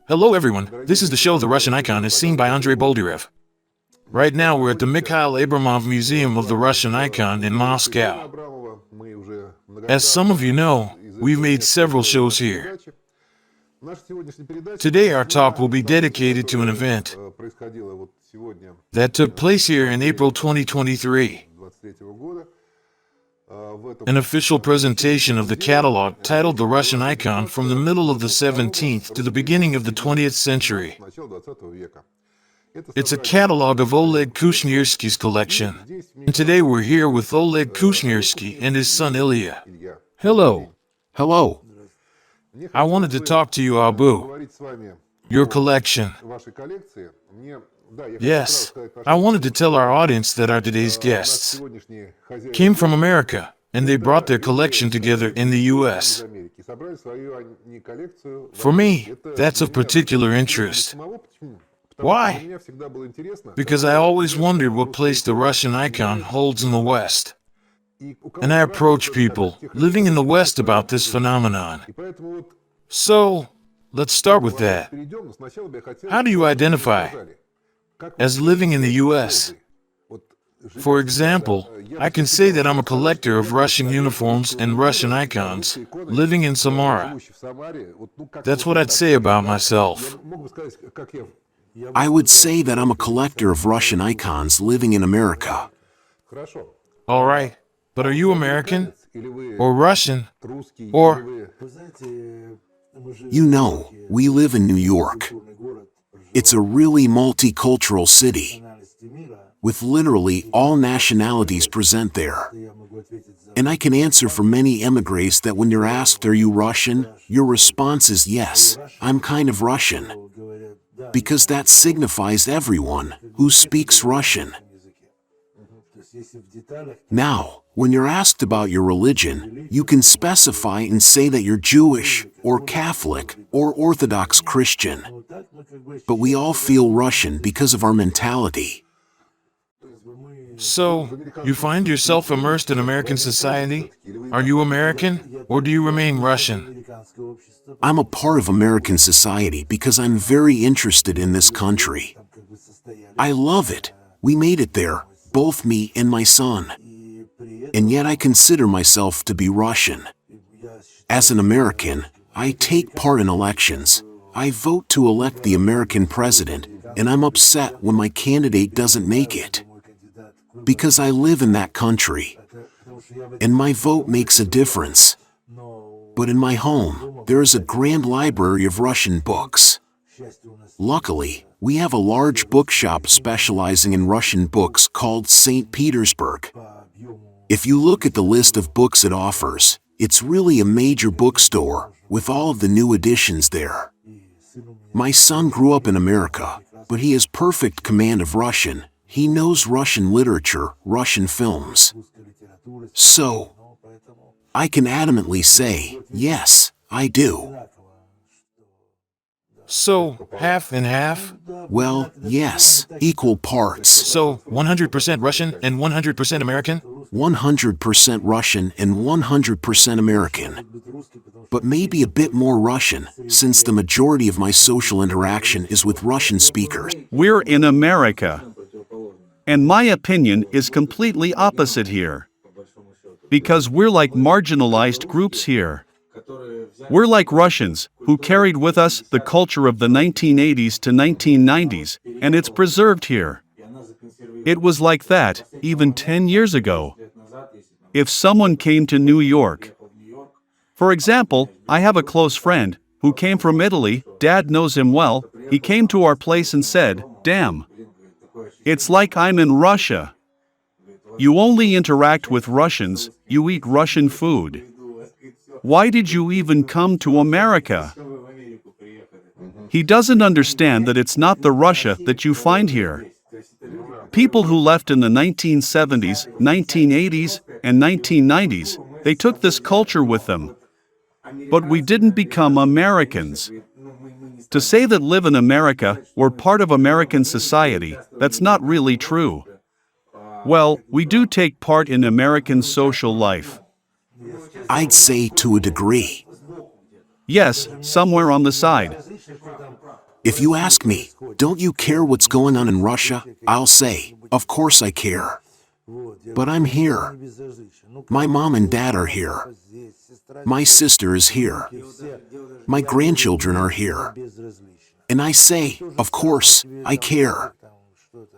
Hello everyone, this is the show The Russian Icon as seen by Andrei Boldyrev. Right now we're at the Mikhail Abramov Museum of the Russian Icon in Moscow. As some of you know, we've made several shows here. Today our talk will be dedicated to an event that took place here in April 2023. An official presentation of the catalog titled The Russian Icon from the middle of the 17th to the beginning of the 20th century. It's a catalog of Oleg Kushnirskiy's collection. And today we're here with Oleg Kushnirskiy and his son Ilya. Hello. Hello. I wanted to talk to you, Abu. Your collection. Yes, I wanted to tell our audience that our today's guests came from America, and they brought their collection together in the US. For me, that's of particular interest. Why? Because I always wondered what place the Russian icon holds in the West. And I approach people living in the West about this phenomenon. So, let's start with that. How do you identify as living in the US? For example, I can say that I'm a collector of Russian uniforms and Russian icons, living in Samara. That's what I'd say about myself. I would say that I'm a collector of Russian icons living in America. All right, but are you American? Or Russian? Or... You know, we live in New York. It's a really multicultural city, with literally all nationalities present there. And I can answer for many emigres that when you're asked, "Are you Russian?" your response is yes, I'm kind of Russian. Because that signifies everyone who speaks Russian. Now, when you're asked about your religion, you can specify and say that you're Jewish, or Catholic, or Orthodox Christian. But we all feel Russian because of our mentality. So, you find yourself immersed in American society? Are you American, or do you remain Russian? I'm a part of American society because I'm very interested in this country. I love it. We made it there, both me and my son. And yet I consider myself to be Russian. As an American, I take part in elections. I vote to elect the American president, and I'm upset when my candidate doesn't make it. Because I live in that country. And my vote makes a difference. But in my home, there is a grand library of Russian books. Luckily, we have a large bookshop specializing in Russian books called St. Petersburg. If you look at the list of books it offers, it's really a major bookstore with all of the new editions there. My son grew up in America, but he has perfect command of Russian. He knows Russian literature, Russian films. So, I can adamantly say, yes, I do. So, half and half? Well, yes, equal parts. So, 100% Russian and 100% American? 100% Russian and 100% American. But maybe a bit more Russian, since the majority of my social interaction is with Russian speakers. We're in America. And my opinion is completely opposite here. Because we're like marginalized groups here. We're like Russians, who carried with us the culture of the 1980s to 1990s, and it's preserved here. It was like that, even 10 years ago. If someone came to New York, for example, I have a close friend, who came from Italy, Dad knows him well, he came to our place and said, "Damn. It's like I'm in Russia. You only interact with Russians, you eat Russian food. Why did you even come to America?" He doesn't understand that it's not the Russia that you find here. People who left in the 1970s, 1980s, and 1990s, they took this culture with them. But we didn't become Americans. To say that live in America, or part of American society, that's not really true. Well, we do take part in American social life. I'd say to a degree. Yes, somewhere on the side. If you ask me, don't you care what's going on in Russia? I'll say, of course I care. But I'm here. My mom and dad are here. My sister is here. My grandchildren are here. And I say, of course, I care.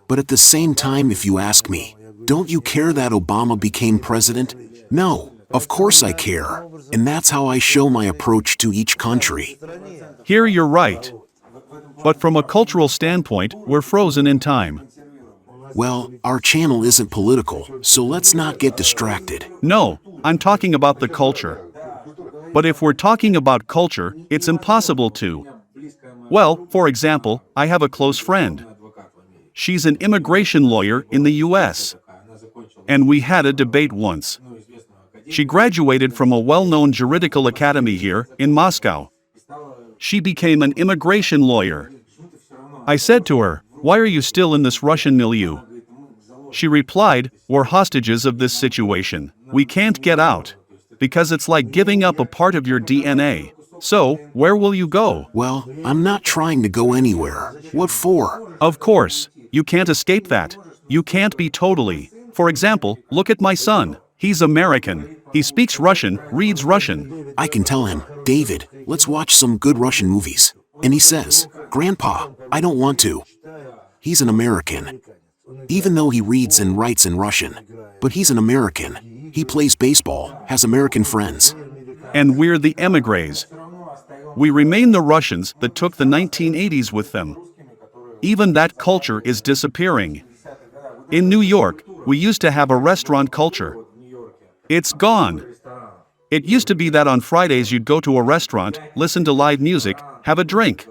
But at the same time, if you ask me, don't you care that Obama became president? No, of course I care. And that's how I show my approach to each country. Here you're right. But from a cultural standpoint, we're frozen in time. Well, our channel isn't political, so let's not get distracted. No, I'm talking about the culture. But if we're talking about culture, it's impossible to. Well, for example, I have a close friend. She's an immigration lawyer in the US. And we had a debate once. She graduated from a well-known juridical academy here in Moscow. She became an immigration lawyer. I said to her, "Why are you still in this Russian milieu?" She replied, "We're hostages of this situation. We can't get out. Because it's like giving up a part of your DNA. So, where will you go?" Well, I'm not trying to go anywhere. What for? Of course, you can't escape that. You can't be totally. For example, look at my son. He's American. He speaks Russian, reads Russian. I can tell him, David, let's watch some good Russian movies. And he says, Grandpa, I don't want to. He's an American. Even though he reads and writes in Russian. But he's an American. He plays baseball, has American friends. And we're the emigres. We remain the Russians that took the 1980s with them. Even that culture is disappearing. In New York, we used to have a restaurant culture. It's gone. It used to be that on Fridays you'd go to a restaurant, listen to live music, have a drink.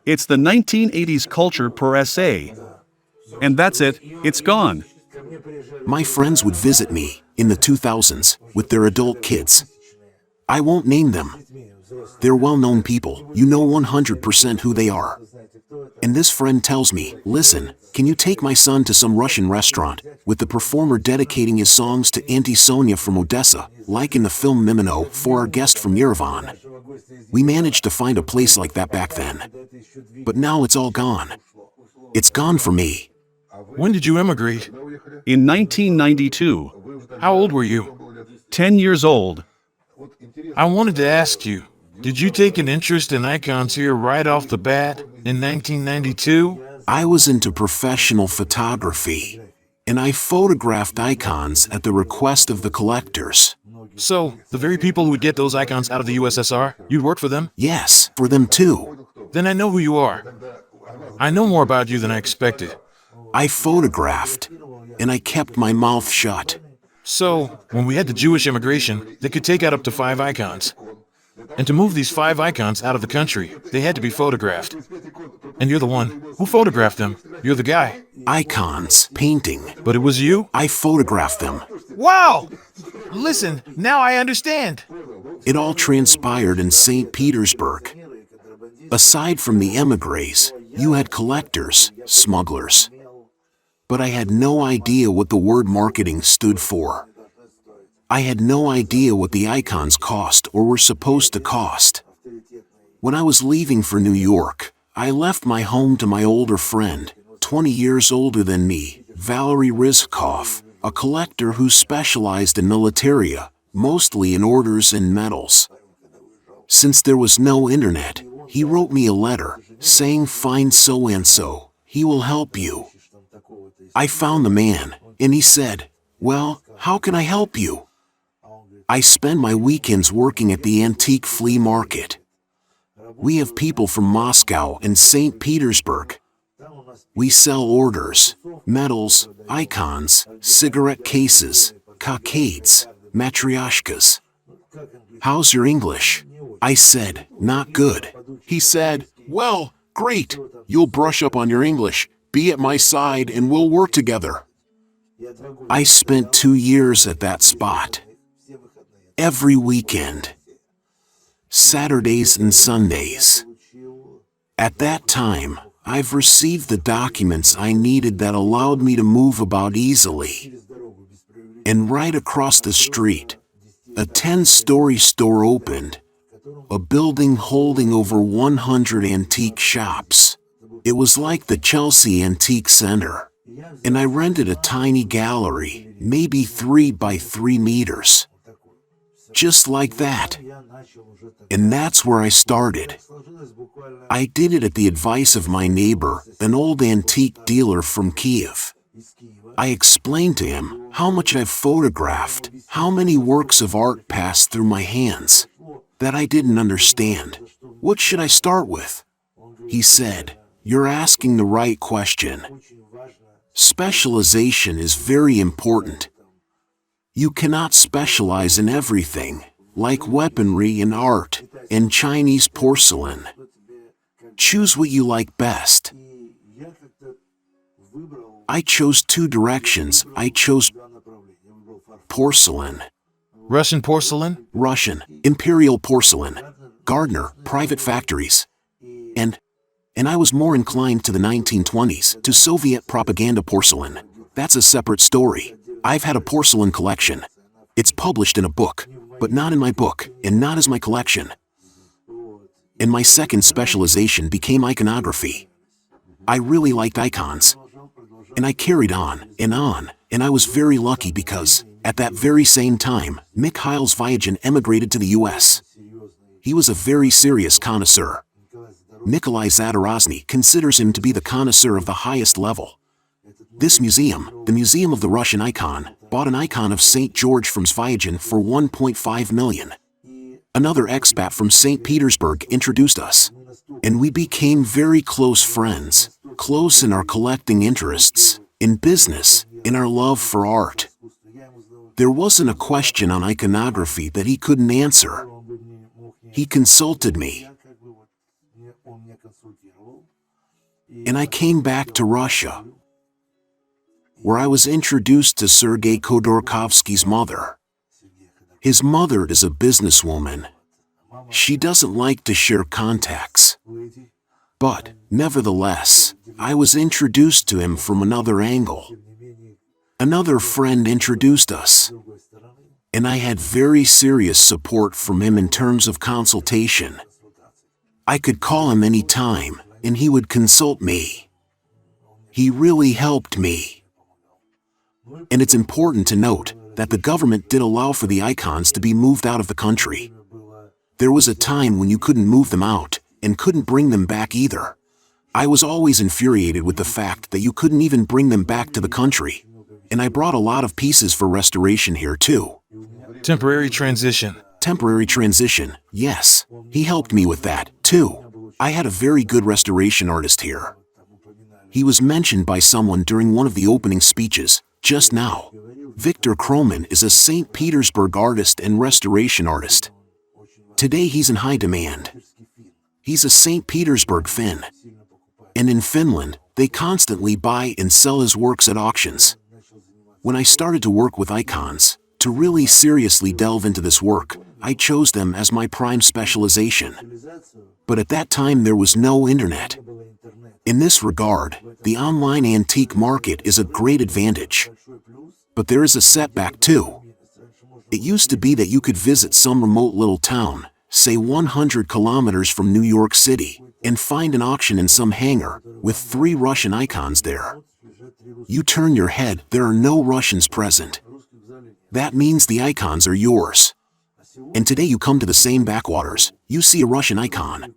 It's the 1980s culture per se. And that's it, it's gone. My friends would visit me, in the 2000s, with their adult kids. I won't name them. They're well-known people, you know 100% who they are. And this friend tells me, listen, can you take my son to some Russian restaurant, with the performer dedicating his songs to Auntie Sonia from Odessa, like in the film Mimino, for our guest from Yerevan. We managed to find a place like that back then. But now it's all gone. It's gone for me. When did you immigrate? In 1992. How old were you? 10 years old. I wanted to ask you, did you take an interest in icons here right off the bat in 1992? I was into professional photography, and I photographed icons at the request of the collectors. So, the very people who would get those icons out of the USSR, you'd work for them? Yes, for them too. Then I know who you are. I know more about you than I expected. I photographed, and I kept my mouth shut. So, when we had the Jewish immigration, they could take out up to 5 icons. And to move these 5 icons out of the country, they had to be photographed. And you're the one who photographed them. You're the guy. Icons, painting. But it was you? I photographed them. Wow! Listen, now I understand. It all transpired in St. Petersburg. Aside from the emigres, you had collectors, smugglers. But I had no idea what the word marketing stood for. I had no idea what the icons cost or were supposed to cost. When I was leaving for New York, I left my home to my older friend, 20 years older than me, Valery Rizkov, a collector who specialized in militaria, mostly in orders and medals. Since there was no internet, he wrote me a letter, saying find so-and-so, he will help you. I found the man, and he said, well, how can I help you? I spend my weekends working at the antique flea market. We have people from Moscow and St. Petersburg. We sell orders, medals, icons, cigarette cases, cockades, matryoshkas. How's your English? I said, not good. He said, well, great. You'll brush up on your English. Be at my side and we'll work together. I spent 2 years at that spot. Every weekend. Saturdays and Sundays. At that time, I've received the documents I needed that allowed me to move about easily. And right across the street, a 10-story store opened, a building holding over 100 antique shops. It was like the Chelsea Antique Center. And I rented a tiny gallery, maybe 3 by 3 meters. Just like that. And that's where I started. I did it at the advice of my neighbor, an old antique dealer from Kiev. I explained to him how much I've photographed, how many works of art passed through my hands, that I didn't understand. What should I start with? He said, "You're asking the right question. Specialization is very important. You cannot specialize in everything, like weaponry and art, and Chinese porcelain. Choose what you like best." I chose 2 directions. I chose porcelain. Russian porcelain? Russian, imperial porcelain, Gardner, private factories. And I was more inclined to the 1920s, to Soviet propaganda porcelain. That's a separate story. I've had a porcelain collection. It's published in a book, but not in my book, and not as my collection. And my second specialization became iconography. I really liked icons. And I carried on, and I was very lucky because, at that very same time, Mikhail Zvyagin emigrated to the US. He was a very serious connoisseur. Nikolai Zadorozny considers him to be the connoisseur of the highest level. This museum, the Museum of the Russian Icon, bought an icon of St. George from Zvyagin for 1.5 million. Another expat from St. Petersburg introduced us. And we became very close friends, close in our collecting interests, in business, in our love for art. There wasn't a question on iconography that he couldn't answer. He consulted me. And I came back to Russia, where I was introduced to Sergei Khodorkovsky's mother. His mother is a businesswoman. She doesn't like to share contacts. But, nevertheless, I was introduced to him from another angle. Another friend introduced us. And I had very serious support from him in terms of consultation. I could call him any time, and he would consult me. He really helped me. And it's important to note that the government did allow for the icons to be moved out of the country. There was a time when you couldn't move them out, and couldn't bring them back either. I was always infuriated with the fact that you couldn't even bring them back to the country. And I brought a lot of pieces for restoration here too. Temporary transition. Temporary transition, yes. He helped me with that, too. I had a very good restoration artist here. He was mentioned by someone during one of the opening speeches, just now. Viktor Kroman is a St. Petersburg artist and restoration artist. Today he's in high demand. He's a St. Petersburg Finn. And in Finland, they constantly buy and sell his works at auctions. When I started to work with icons, to really seriously delve into this work, I chose them as my prime specialization. But at that time there was no internet. In this regard, the online antique market is a great advantage. But there is a setback too. It used to be that you could visit some remote little town, say 100 kilometers from New York City, and find an auction in some hangar, with 3 Russian icons there. You turn your head, there are no Russians present. That means the icons are yours. And today you come to the same backwaters, you see a Russian icon.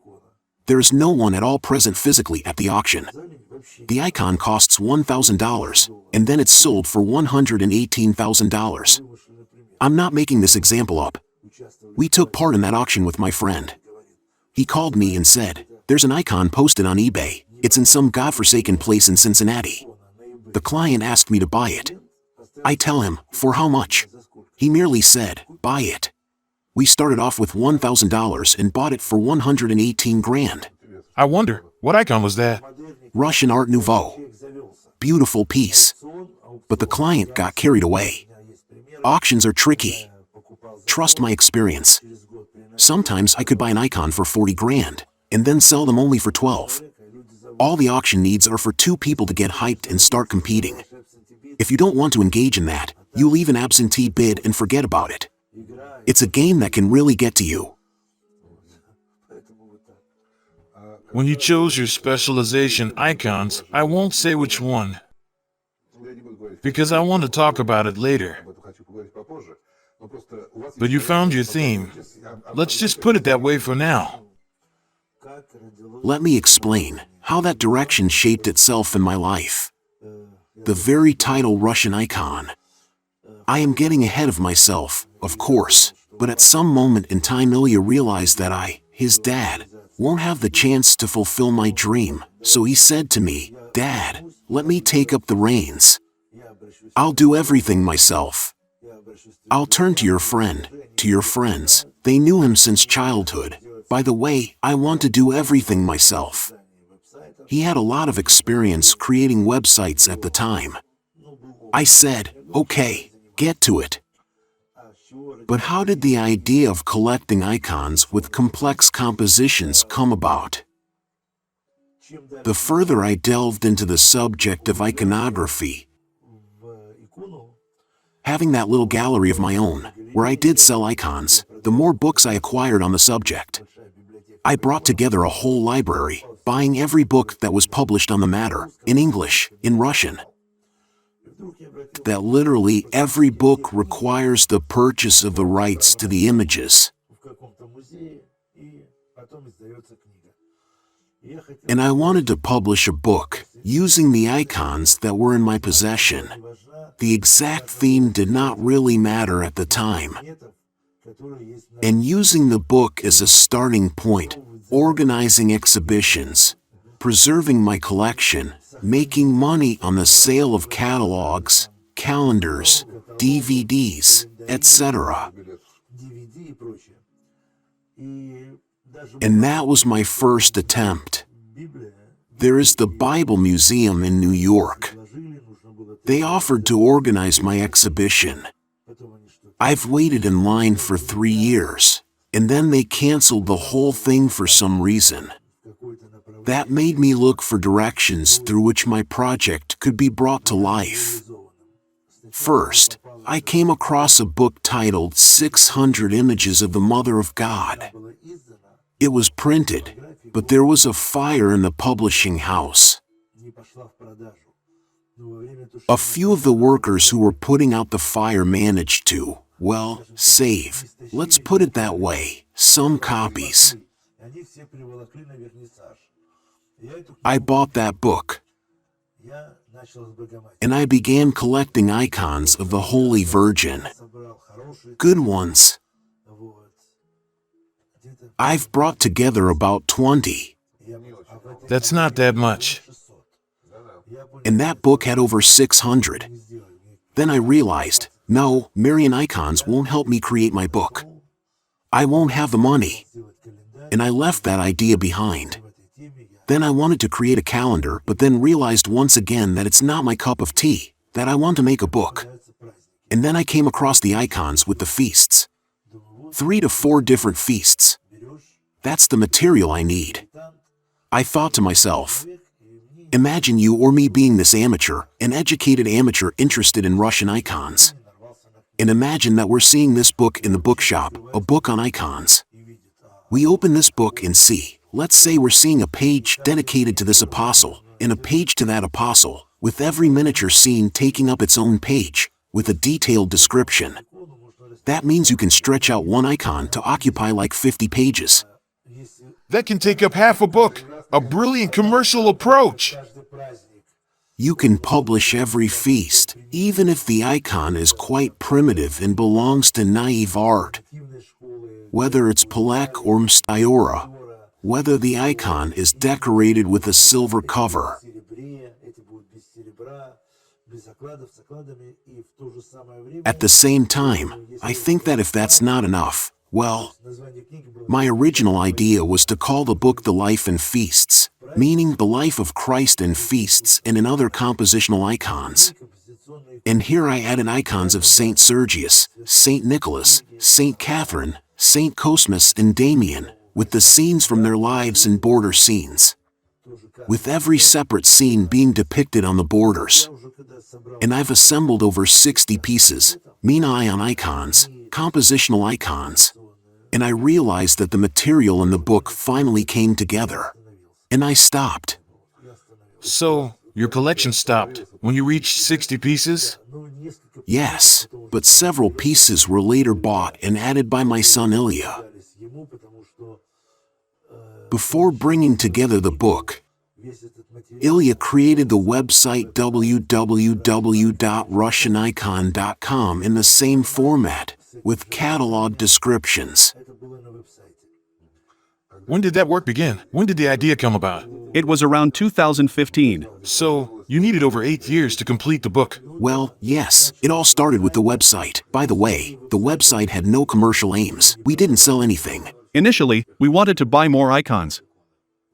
There is no one at all present physically at the auction. The icon costs $1,000, and then it's sold for $118,000. I'm not making this example up. We took part in that auction with my friend. He called me and said, "There's an icon posted on eBay. It's in some godforsaken place in Cincinnati." The client asked me to buy it. I tell him, "For how much?" He merely said, "Buy it." We started off with $1,000 and bought it for 118 grand. I wonder, what icon was that? Russian Art Nouveau. Beautiful piece. But the client got carried away. Auctions are tricky. Trust my experience. Sometimes I could buy an icon for 40 grand, and then sell them only for 12. All the auction needs are for 2 people to get hyped and start competing. If you don't want to engage in that, you leave an absentee bid and forget about it. It's a game that can really get to you. When you chose your specialization icons, I won't say which one, because I want to talk about it later. But you found your theme. Let's just put it that way for now. Let me explain how that direction shaped itself in my life. The very title Russian icon. I am getting ahead of myself, of course, but at some moment in time Ilya realized that I, his dad, won't have the chance to fulfill my dream, so he said to me, "Dad, let me take up the reins. I'll do everything myself. I'll turn to your friend, to your friends. They knew him since childhood. By the way, I want to do everything myself." He had a lot of experience creating websites at the time. I said, "Okay, get to it." But how did the idea of collecting icons with complex compositions come about? The further I delved into the subject of iconography, having that little gallery of my own, where I did sell icons, the more books I acquired on the subject. I brought together a whole library, buying every book that was published on the matter, in English, in Russian. That literally every book requires the purchase of the rights to the images. And I wanted to publish a book, using the icons that were in my possession. The exact theme did not really matter at the time. And using the book as a starting point, organizing exhibitions, preserving my collection, making money on the sale of catalogs, calendars, DVDs, etc. And that was my first attempt. There is the Bible Museum in New York. They offered to organize my exhibition. I've waited in line for 3 years, and then they canceled the whole thing for some reason. That made me look for directions through which my project could be brought to life. First, I came across a book titled 600 Images of the Mother of God. It was printed, but there was a fire in the publishing house. A few of the workers who were putting out the fire managed to, well, save, let's put it that way, some copies. I bought that book, and I began collecting icons of the Holy Virgin. Good ones. I've brought together about 20. That's not that much. And that book had over 600. Then I realized, no, Marian icons won't help me create my book. I won't have the money. And I left that idea behind. Then I wanted to create a calendar, but then realized once again that it's not my cup of tea, that I want to make a book. And then I came across the icons with the feasts. 3 to 4 different feasts. That's the material I need. I thought to myself, imagine you or me being this amateur, an educated amateur interested in Russian icons. And imagine that we're seeing this book in the bookshop, a book on icons. We open this book and see, let's say we're seeing a page dedicated to this apostle, and a page to that apostle, with every miniature scene taking up its own page, with a detailed description. That means you can stretch out one icon to occupy like 50 pages. That can take up half a book. A brilliant commercial approach. You can publish every feast, even if the icon is quite primitive and belongs to naive art. Whether it's Polak or Mstyora, whether the icon is decorated with a silver cover. At the same time, I think that if that's not enough, well, my original idea was to call the book The Life and Feasts, meaning the life of Christ in feasts and in other compositional icons. And here I added icons of Saint Sergius, Saint Nicholas, Saint Catherine, Saint Cosmas and Damian, with the scenes from their lives and border scenes, with every separate scene being depicted on the borders. And I've assembled over 60 pieces, Mina-ion icons, compositional icons. And I realized that the material in the book finally came together. and I stopped. So, your collection stopped when you reached 60 pieces? Yes, but several pieces were later bought and added by my son Ilya. Before bringing together the book, Ilya created the website www.russianicon.com in the same format, with catalog descriptions. When did that work begin? When did the idea come about? It was around 2015. So, you needed over 8 years to complete the book. Well, yes, it all started with the website. By the way, the website had no commercial aims. We didn't sell anything. Initially, we wanted to buy more icons.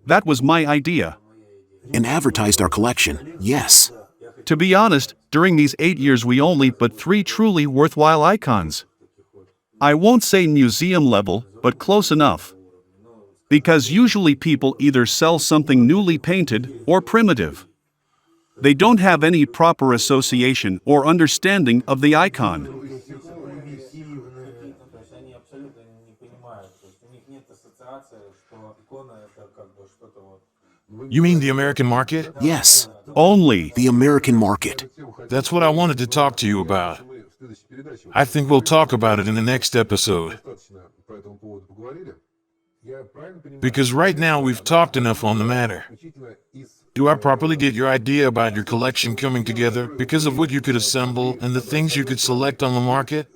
That was my idea. And advertised our collection, yes. To be honest, during these 8 years we only but 3 truly worthwhile icons. I won't say museum level, but close enough. Because usually people either sell something newly painted or primitive. They don't have any proper association or understanding of the icon. You mean the American market? Yes, Only. the American market. That's what I wanted to talk to you about. I think we'll talk about it in the next episode. Because right now we've talked enough on the matter. Do I properly get your idea about your collection coming together because of what you could assemble and the things you could select on the market?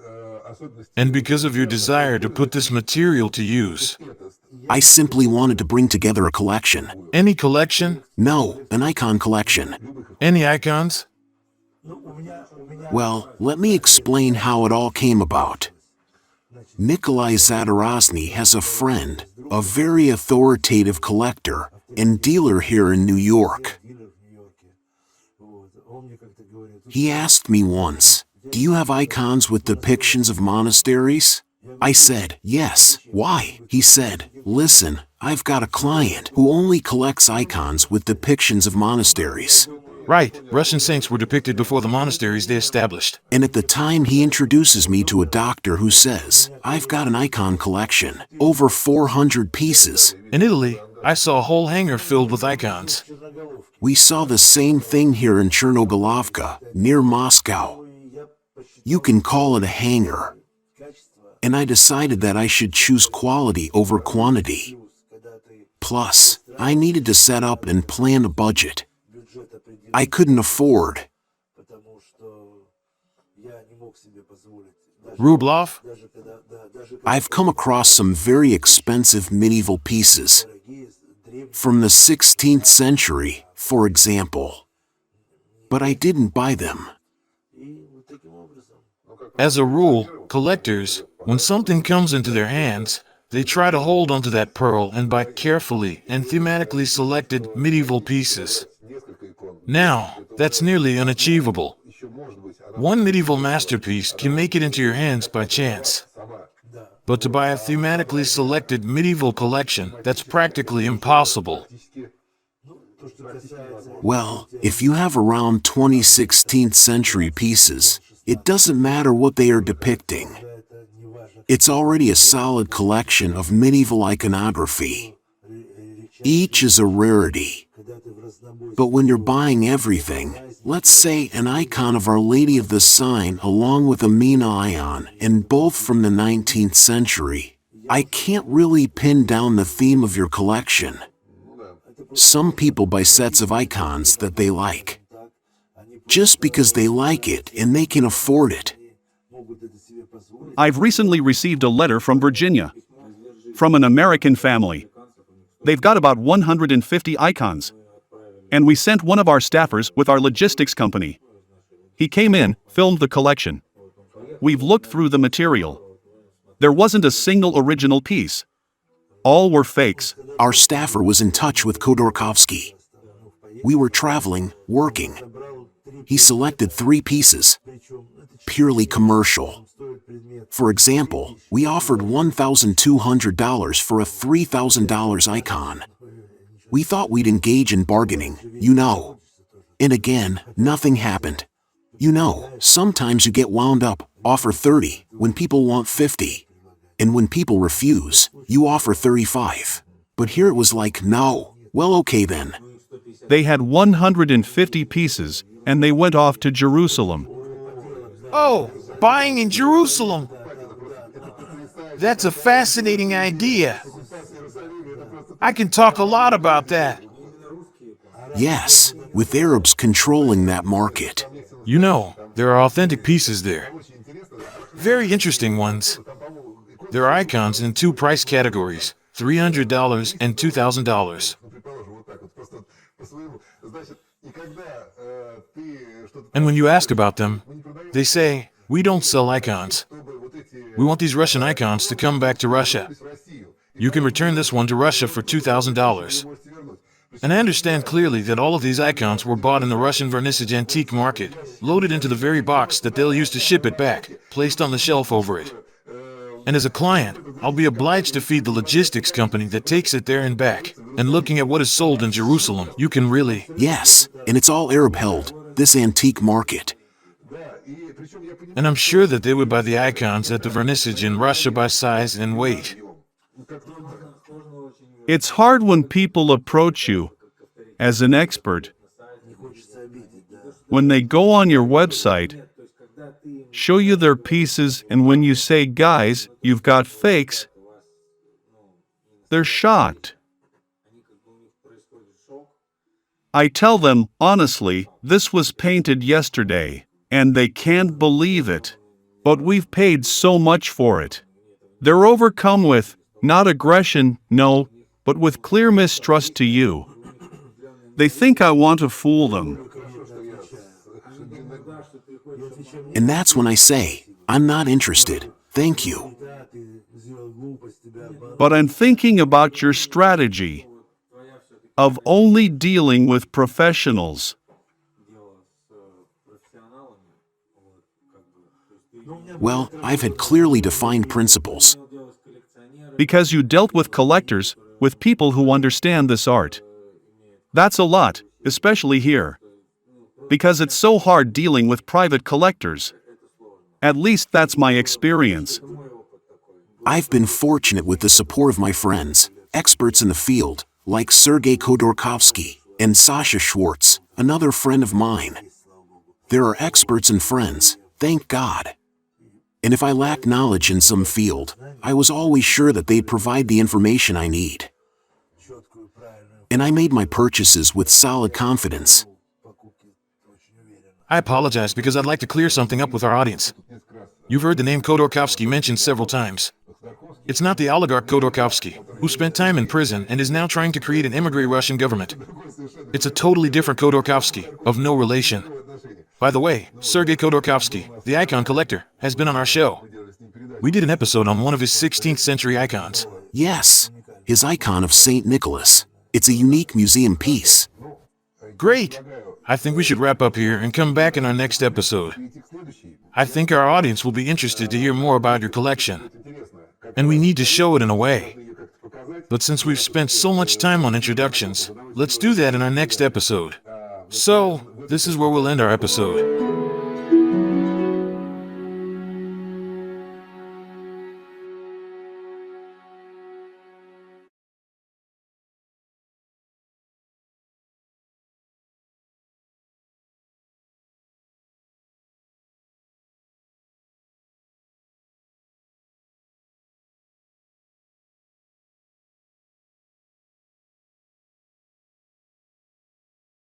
And because of your desire to put this material to use? I simply wanted to bring together a collection. Any collection? No, an icon collection. Any icons? Well, let me explain how it all came about. Nikolai Zadorozny has a friend, a very authoritative collector and dealer here in New York. He asked me once, "Do you have icons with depictions of monasteries?" I said, "Yes." "Why?" He said, "Listen, I've got a client who only collects icons with depictions of monasteries." Right, Russian saints were depicted before the monasteries they established. And at the time he introduces me to a doctor who says, "I've got an icon collection, over 400 pieces." In Italy, I saw a whole hangar filled with icons. We saw the same thing here in Chernogolovka, near Moscow. You can call it a hangar. And I decided that I should choose quality over quantity. Plus, I needed to set up and plan a budget. I couldn't afford. Rublev? I've come across some very expensive medieval pieces. From the 16th century, for example. But I didn't buy them. As a rule, collectors, when something comes into their hands, they try to hold onto that pearl and buy carefully and thematically selected medieval pieces. Now, that's nearly unachievable. One medieval masterpiece can make it into your hands by chance. But to buy a thematically selected medieval collection, that's practically impossible. Well, if you have around 20 16th century pieces, it doesn't matter what they are depicting. It's already a solid collection of medieval iconography. Each is a rarity. But when you're buying everything, let's say an icon of Our Lady of the Sign along with a Mina Ion, and both from the 19th century, I can't really pin down the theme of your collection. Some people buy sets of icons that they like, just because they like it and they can afford it. I've recently received a letter from Virginia, from an American family. They've got about 150 icons. And we sent one of our staffers with our logistics company. He came in, filmed the collection. We've looked through the material. There wasn't a single original piece. All were fakes. Our staffer was in touch with Khodorkovsky. We were traveling, working. He selected 3 pieces, purely commercial. For example, we offered $1,200 for a $3,000 icon. We thought we'd engage in bargaining, you know. And again, nothing happened. You know, sometimes you get wound up, offer 30, when people want 50. And when people refuse, you offer 35. But here it was like, no, Well, okay then. They had 150 pieces, and they went off to Jerusalem. Oh, buying in Jerusalem. That's a fascinating idea. I can talk a lot about that. Yes, with Arabs controlling that market. You know, there are authentic pieces there. Very interesting ones. There are icons in two price categories, $300 and $2,000. And when you ask about them, they say, "We don't sell icons. We want these Russian icons to come back to Russia. You can return this one to Russia for $2,000. And I understand clearly that all of these icons were bought in the Russian vernissage antique market, loaded into the very box that they'll use to ship it back, placed on the shelf over it. And as a client, I'll be obliged to feed the logistics company that takes it there and back. And looking at what is sold in Jerusalem, you can really..." Yes, and it's all Arab held, this antique market. And I'm sure that they would buy the icons at the vernissage in Russia by size and weight. It's hard when people approach you as an expert. When they go on your website, show you their pieces, and when you say, "Guys, you've got fakes," they're shocked. I tell them, honestly, this was painted yesterday, and they can't believe it. But we've paid so much for it. They're overcome with, not aggression, no, but with clear mistrust to you. They think I want to fool them. And that's when I say, I'm not interested, thank you. But I'm thinking about your strategy of only dealing with professionals. Well, I've had clearly defined principles. Because you dealt with collectors, with people who understand this art. That's a lot, especially here. Because it's so hard dealing with private collectors. At least that's my experience. I've been fortunate with the support of my friends, experts in the field, like Sergei Khodorkovsky and Sasha Schwartz, another friend of mine. There are experts and friends, thank God. And if I lacked knowledge in some field, I was always sure that they'd provide the information I need. And I made my purchases with solid confidence. I apologize because I'd like to clear something up with our audience. You've heard the name Khodorkovsky mentioned several times. It's not the oligarch Khodorkovsky, who spent time in prison and is now trying to create an immigrant Russian government. It's a totally different Khodorkovsky, of no relation. By the way, Sergei Khodorkovsky, the icon collector, has been on our show. We did an episode on one of his 16th century icons. Yes, his icon of St. Nicholas. It's a unique museum piece. Great! I think we should wrap up here and come back in our next episode. I think our audience will be interested to hear more about your collection. And we need to show it in a way. But since we've spent so much time on introductions, let's do that in our next episode. So, this is where we'll end our episode.